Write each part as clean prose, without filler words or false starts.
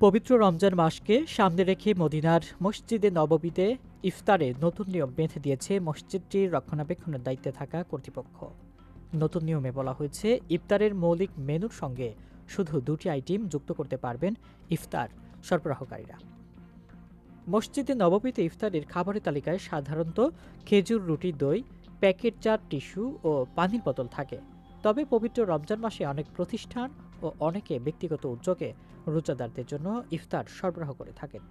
পবিত্র রমজান মাসকে সামনে রেখে মদিনার মসজিদে নববীতে ইফতারে নতুন নিয়ম বেঁধে দিয়েছে মসজিদটির রক্ষণাবেক্ষণের দায়িত্বে থাকা কর্তৃপক্ষ। নতুন নিয়মে বলা হয়েছে, ইফতারের মৌলিক মেনুর সঙ্গে শুধু 2টি আইটেম যুক্ত করতে পারবেন ইফতার সরবরাহকারীরা। মসজিদে নববীতে ইফতারের খাবারের তালিকায় সাধারণত খেজুর, রুটি, দই, প্যাকেট চাট, টিস্যু ও পানির বোতল থাকে। তবে পবিত্র রমজান মাসে অনেক প্রতিষ্ঠান ও অনেকে ব্যক্তিগত উদ্যোগে রোজাদারদের জন্য ইফতার সরবরাহ করে থাকেন।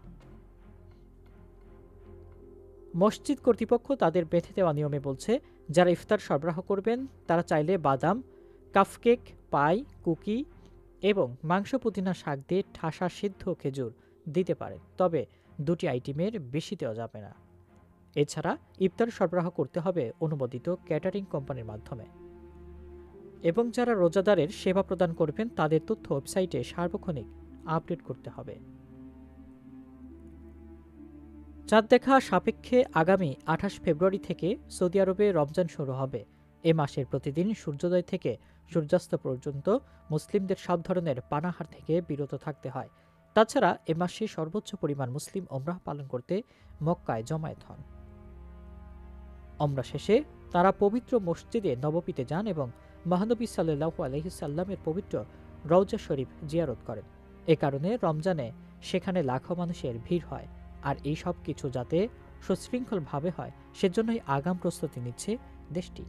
মসজিদ কর্তৃপক্ষ তাদের বেঁধে দেওয়া নিয়মে বলছে, যারা ইফতার সরবরাহ করবেন তারা চাইলে বাদাম, কাপকেক, পাই, কুকি এবং মাংস, পুদিনা শাক দিয়ে ঠাসা সিদ্ধ খেজুর দিতে পারেন। তবে 2টি আইটেমের বেশি দেওয়া যাবে না। এছাড়া ইফতার সরবরাহ করতে হবে অনুমোদিত ক্যাটারিং কোম্পানির মাধ্যমে। এবং যারা রোজাদারের সেবা প্রদান করবেন তাদের তথ্য ওয়েবসাইটে সার্বক্ষণিক আপডেট করতে হবে। চাঁদ দেখা সাপেক্ষে আগামী 28 ফেব্রুয়ারি থেকে সৌদি আরবে রমজান শুরু হবে। এ মাসের প্রতিদিন সূর্যোদয় থেকে সূর্যাস্ত পর্যন্ত মুসলিমদের সব ধরনের পানাহার থেকে বিরত থাকতে হয়। তাছাড়া এ মাসে সর্বোচ্চ পরিমাণ মুসলিম ওমরাহ পালন করতে মক্কায় জমায়েত হন। ওমরা শেষে তারা পবিত্র মসজিদে নববীতে যান এবং মহানবী সাল্লাল্লাহু আলাইহি সাল্লামের পবিত্র রওজা শরীফ জিয়ারত করেন। এ কারণে রমজানে সেখানে লাখো মানুষের ভিড় হয়। আর এই সব কিছু যাতে সুশৃঙ্খলভাবে হয়, সেজন্যই আগাম প্রস্তুতি নিচ্ছে দেশটি।